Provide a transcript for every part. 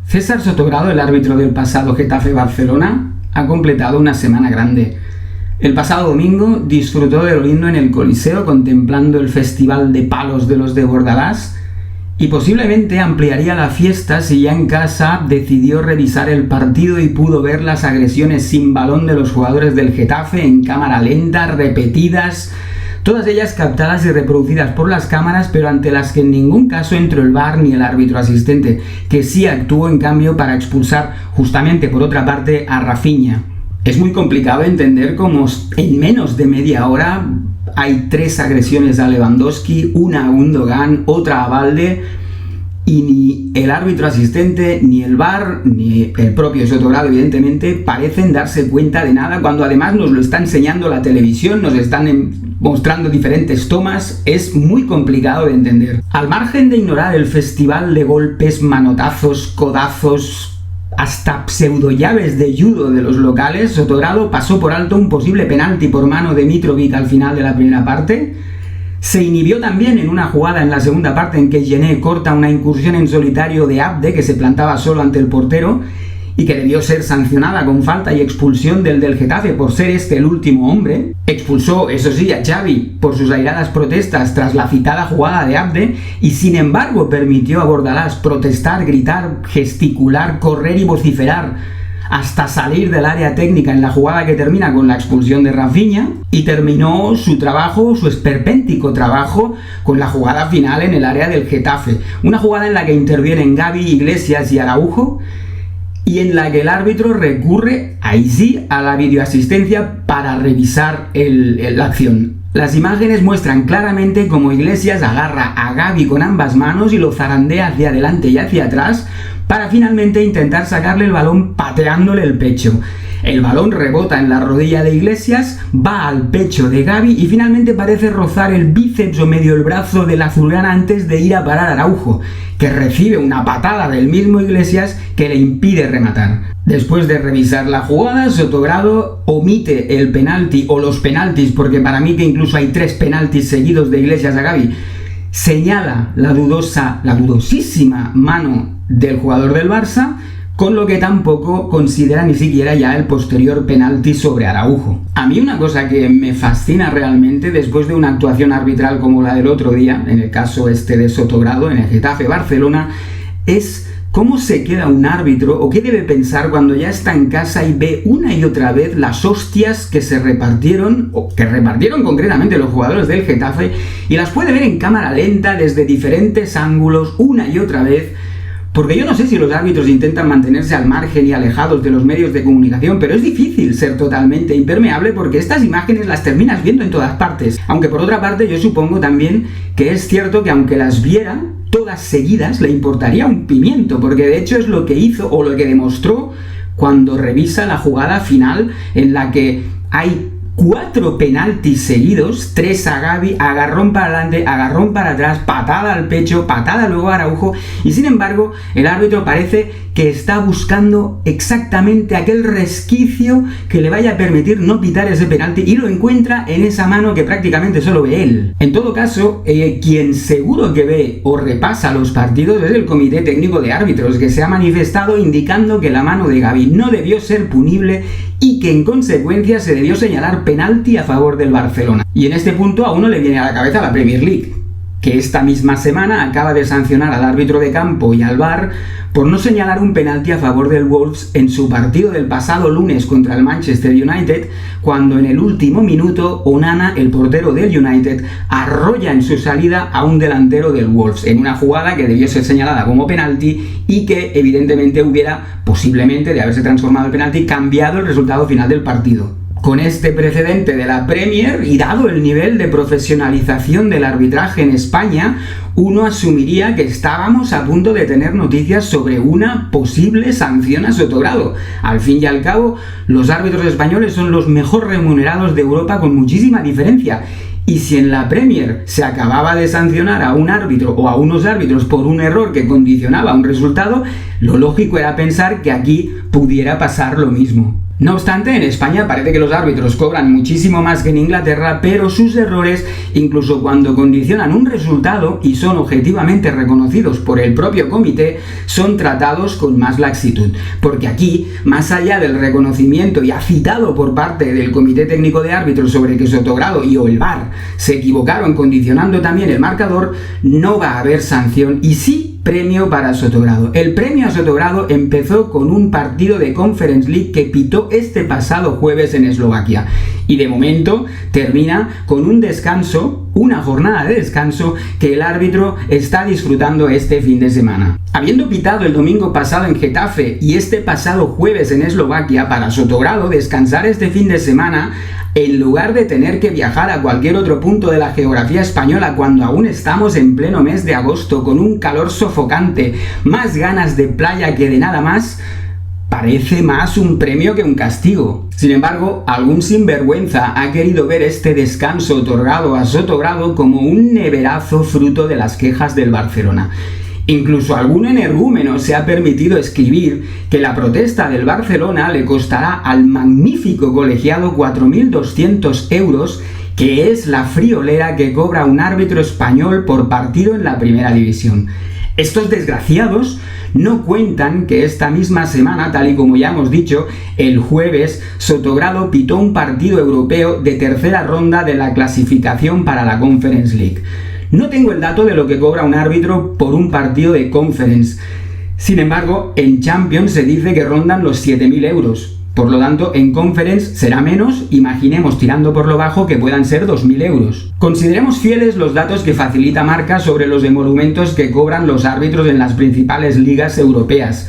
César Sotogrado, el árbitro del pasado Getafe-Barcelona, ha completado una semana grande. El pasado domingo disfrutó de lo lindo en el Coliseo contemplando el festival de palos de los de Bordalás y posiblemente ampliaría la fiesta si ya en casa decidió revisar el partido y pudo ver las agresiones sin balón de los jugadores del Getafe en cámara lenta, repetidas, todas ellas captadas y reproducidas por las cámaras, pero ante las que en ningún caso entró el VAR ni el árbitro asistente, que sí actuó en cambio para expulsar justamente por otra parte a Rafinha. Es muy complicado entender cómo en menos de media hora hay 3 agresiones a Lewandowski, una a Gundogan, otra a Balde, y ni el árbitro asistente, ni el VAR, ni el propio Sotogrado, evidentemente, parecen darse cuenta de nada, cuando además nos lo está enseñando la televisión, nos están mostrando diferentes tomas. Es muy complicado de entender. Al margen de ignorar el festival de golpes, manotazos, codazos, hasta pseudo llaves de judo de los locales, Sotogrado pasó por alto un posible penalti por mano de Mitrovic al final de la primera parte. Se inhibió también en una jugada en la segunda parte en que Gené corta una incursión en solitario de Abde, que se plantaba solo ante el portero y que debió ser sancionada con falta y expulsión del Getafe por ser este el último hombre. Expulsó, eso sí, a Xavi por sus airadas protestas tras la citada jugada de Abde y sin embargo permitió a Bordalás protestar, gritar, gesticular, correr y vociferar hasta salir del área técnica en la jugada que termina con la expulsión de Rafinha, y terminó su trabajo, su esperpéntico trabajo, con la jugada final en el área del Getafe. Una jugada en la que intervienen Gavi, Iglesias y Araujo, y en la que el árbitro recurre, ahí sí, a la videoasistencia para revisar la acción. Las imágenes muestran claramente cómo Iglesias agarra a Gavi con ambas manos y lo zarandea hacia adelante y hacia atrás para finalmente intentar sacarle el balón pateándole el pecho. El balón rebota en la rodilla de Iglesias, va al pecho de Gavi y finalmente parece rozar el bíceps o medio el brazo del azulgrana antes de ir a parar a Araujo, que recibe una patada del mismo Iglesias que le impide rematar. Después de revisar la jugada, Sotogrado omite el penalti o los penaltis, porque para mí que incluso hay 3 penaltis seguidos de Iglesias a Gavi. Señala la dudosísima mano del jugador del Barça, con lo que tampoco considera ni siquiera ya el posterior penalti sobre Araujo. A mí una cosa que me fascina realmente después de una actuación arbitral como la del otro día, en el caso de Sotogrado, en el Getafe Barcelona, es cómo se queda un árbitro o qué debe pensar cuando ya está en casa y ve una y otra vez las hostias que se repartieron, o que repartieron concretamente los jugadores del Getafe, y las puede ver en cámara lenta desde diferentes ángulos una y otra vez. Porque yo no sé si los árbitros intentan mantenerse al margen y alejados de los medios de comunicación, pero es difícil ser totalmente impermeable porque estas imágenes las terminas viendo en todas partes. Aunque por otra parte yo supongo también que es cierto que aunque las viera todas seguidas le importaría un pimiento, porque de hecho es lo que hizo o lo que demostró cuando revisa la jugada final en la que hay 4 penaltis seguidos, 3 a Gavi, agarrón para adelante, agarrón para atrás, patada al pecho, patada luego a Araujo, y sin embargo el árbitro parece que está buscando exactamente aquel resquicio que le vaya a permitir no pitar ese penalti, y lo encuentra en esa mano que prácticamente solo ve él. En todo caso, quien seguro que ve o repasa los partidos es el Comité Técnico de Árbitros, que se ha manifestado indicando que la mano de Gavi no debió ser punible y que en consecuencia se debió señalar penalti a favor del Barcelona. Y en este punto a uno le viene a la cabeza la Premier League, que esta misma semana acaba de sancionar al árbitro de campo y al VAR por no señalar un penalti a favor del Wolves en su partido del pasado lunes contra el Manchester United, cuando en el último minuto Onana, el portero del United, arrolla en su salida a un delantero del Wolves, en una jugada que debió ser señalada como penalti y que evidentemente hubiera, posiblemente de haberse transformado el penalti, cambiado el resultado final del partido. Con este precedente de la Premier y dado el nivel de profesionalización del arbitraje en España, uno asumiría que estábamos a punto de tener noticias sobre una posible sanción a Sotogrado. Al fin y al cabo, los árbitros españoles son los mejor remunerados de Europa con muchísima diferencia. Y si en la Premier se acababa de sancionar a un árbitro o a unos árbitros por un error que condicionaba un resultado, lo lógico era pensar que aquí pudiera pasar lo mismo. No obstante, en España parece que los árbitros cobran muchísimo más que en Inglaterra, pero sus errores, incluso cuando condicionan un resultado y son objetivamente reconocidos por el propio comité, son tratados con más laxitud. Porque aquí, más allá del reconocimiento ya citado por parte del Comité Técnico de Árbitros sobre que Sotogrado y o el VAR se equivocaron condicionando también el marcador, no va a haber sanción y sí premio para Sotogrado. El premio a Sotogrado empezó con un partido de Conference League que pitó este pasado jueves en Eslovaquia y de momento termina con un descanso, una jornada de descanso que el árbitro está disfrutando este fin de semana. Habiendo pitado el domingo pasado en Getafe y este pasado jueves en Eslovaquia, para Sotogrado descansar este fin de semana, en lugar de tener que viajar a cualquier otro punto de la geografía española cuando aún estamos en pleno mes de agosto con un calor sofocante, más ganas de playa que de nada más, parece más un premio que un castigo. Sin embargo, algún sinvergüenza ha querido ver este descanso otorgado a Sotogrado como un neverazo fruto de las quejas del Barcelona. Incluso algún energúmeno se ha permitido escribir que la protesta del Barcelona le costará al magnífico colegiado 4.200 euros, que es la friolera que cobra un árbitro español por partido en la primera división. Estos desgraciados no cuentan que esta misma semana, tal y como ya hemos dicho, el jueves Sotogrado pitó un partido europeo de tercera ronda de la clasificación para la Conference League. No tengo el dato de lo que cobra un árbitro por un partido de Conference. Sin embargo, en Champions se dice que rondan los 7.000 euros. Por lo tanto, en Conference será menos, imaginemos tirando por lo bajo que puedan ser 2.000 euros. Consideremos fieles los datos que facilita Marca sobre los emolumentos que cobran los árbitros en las principales ligas europeas.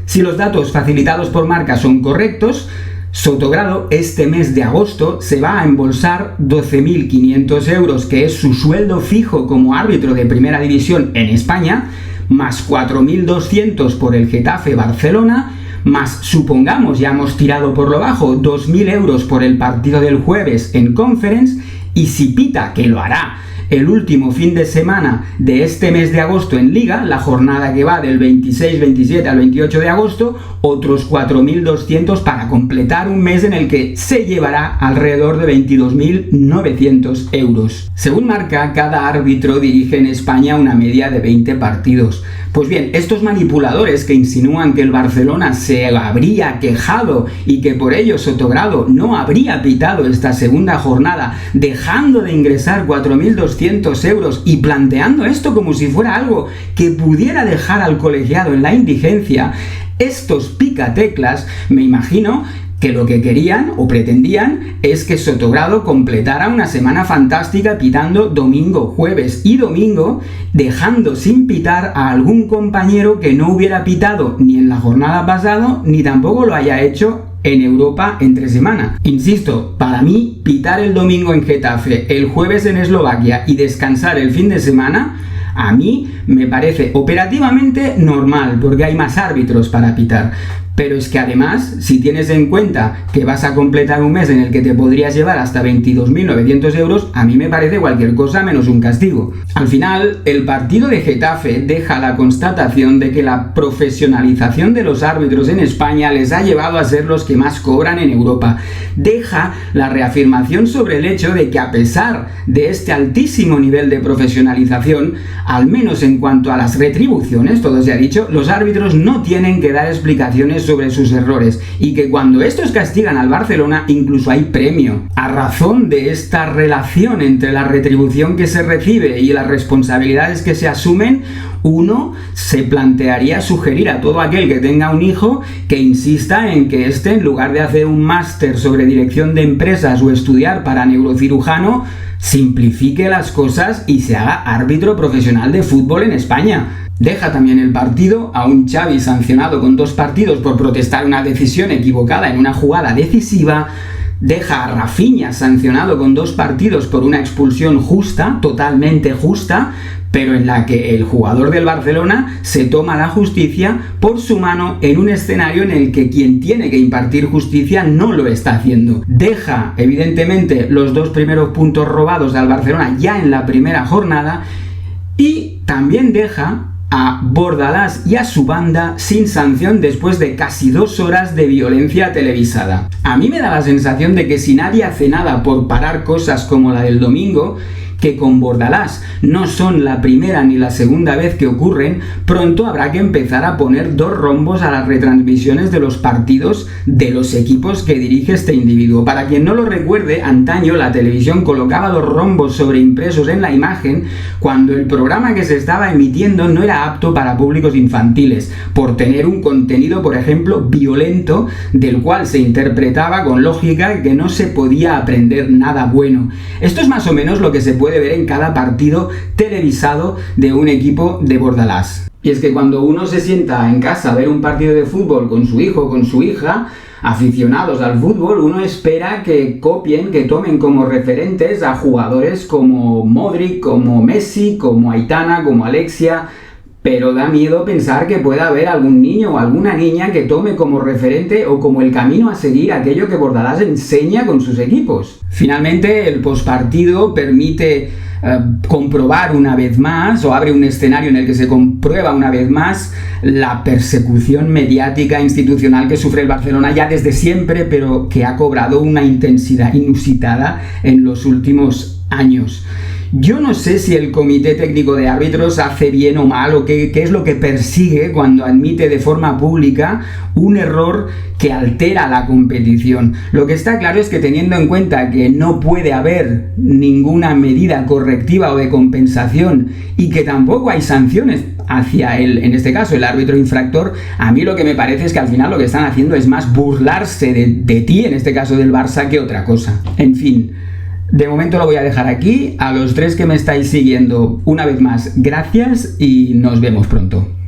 Si los datos facilitados por Marca son correctos, Sotogrado este mes de agosto se va a embolsar 12.500 euros, que es su sueldo fijo como árbitro de primera división en España, más 4.200 por el Getafe Barcelona, más, supongamos, ya hemos tirado por lo bajo, 2.000 euros por el partido del jueves en Conference, y si pita, que lo hará, el último fin de semana de este mes de agosto en Liga, la jornada que va del 26, 27 al 28 de agosto, otros 4.200 para completar un mes en el que se llevará alrededor de 22.900 euros. Según Marca, cada árbitro dirige en España una media de 20 partidos. Pues bien, estos manipuladores que insinúan que el Barcelona se habría quejado y que por ello Sotogrado no habría pitado esta segunda jornada, dejando de ingresar 4.200 euros y planteando esto como si fuera algo que pudiera dejar al colegiado en la indigencia, estos picateclas, me imagino, que lo que querían o pretendían es que Sotogrado completara una semana fantástica pitando domingo, jueves y domingo, dejando sin pitar a algún compañero que no hubiera pitado ni en la jornada pasada ni tampoco lo haya hecho en Europa entre semana. Insisto, para mí, pitar el domingo en Getafe, el jueves en Eslovaquia y descansar el fin de semana, a mí me parece operativamente normal, porque hay más árbitros para pitar. Pero es que además, si tienes en cuenta que vas a completar un mes en el que te podrías llevar hasta 22.900 euros, a mí me parece cualquier cosa menos un castigo. Al final, el partido de Getafe deja la constatación de que la profesionalización de los árbitros en España les ha llevado a ser los que más cobran en Europa. Deja la reafirmación sobre el hecho de que a pesar de este altísimo nivel de profesionalización, al menos en cuanto a las retribuciones, todo se ha dicho, los árbitros no tienen que dar explicaciones sobre sus errores y que cuando estos castigan al Barcelona incluso hay premio. A razón de esta relación entre la retribución que se recibe y las responsabilidades que se asumen, uno se plantearía sugerir a todo aquel que tenga un hijo que insista en que éste, en lugar de hacer un máster sobre dirección de empresas o estudiar para neurocirujano, simplifique las cosas y se haga árbitro profesional de fútbol en España. Deja también el partido a un Xavi sancionado con 2 partidos por protestar una decisión equivocada en una jugada decisiva. Deja a Rafinha sancionado con 2 partidos por una expulsión justa, totalmente justa, pero en la que el jugador del Barcelona se toma la justicia por su mano en un escenario en el que quien tiene que impartir justicia no lo está haciendo. Deja, evidentemente, los 2 primeros puntos robados al Barcelona ya en la primera jornada y también deja a Bordalás y a su banda sin sanción después de casi 2 horas de violencia televisada. A mí me da la sensación de que si nadie hace nada por parar cosas como la del domingo, que con Bordalás no son la primera ni la segunda vez que ocurren, pronto habrá que empezar a poner 2 rombos a las retransmisiones de los partidos de los equipos que dirige este individuo. Para quien no lo recuerde, antaño la televisión colocaba 2 rombos sobreimpresos en la imagen cuando el programa que se estaba emitiendo no era apto para públicos infantiles, por tener un contenido, por ejemplo, violento, del cual se interpretaba con lógica que no se podía aprender nada bueno. Esto es más o menos lo que se puede ver en cada partido televisado de un equipo de Bordalás. Y es que cuando uno se sienta en casa a ver un partido de fútbol con su hijo o con su hija, aficionados al fútbol, uno espera que copien, que tomen como referentes a jugadores como Modric, como Messi, como Aitana, como Alexia. Pero da miedo pensar que pueda haber algún niño o alguna niña que tome como referente o como el camino a seguir aquello que Bordalás enseña con sus equipos. Finalmente, el postpartido permite comprobar una vez más, o abre un escenario en el que se comprueba una vez más la persecución mediática institucional que sufre el Barcelona ya desde siempre, pero que ha cobrado una intensidad inusitada en los últimos años. Yo no sé si el Comité Técnico de Árbitros hace bien o mal, o qué es lo que persigue cuando admite de forma pública un error que altera la competición. Lo que está claro es que, teniendo en cuenta que no puede haber ninguna medida correctiva o de compensación y que tampoco hay sanciones hacia en este caso, el árbitro infractor, a mí lo que me parece es que al final lo que están haciendo es más burlarse de ti, en este caso del Barça, que otra cosa. En fin, de momento lo voy a dejar aquí. A los 3 que me estáis siguiendo, una vez más, gracias y nos vemos pronto.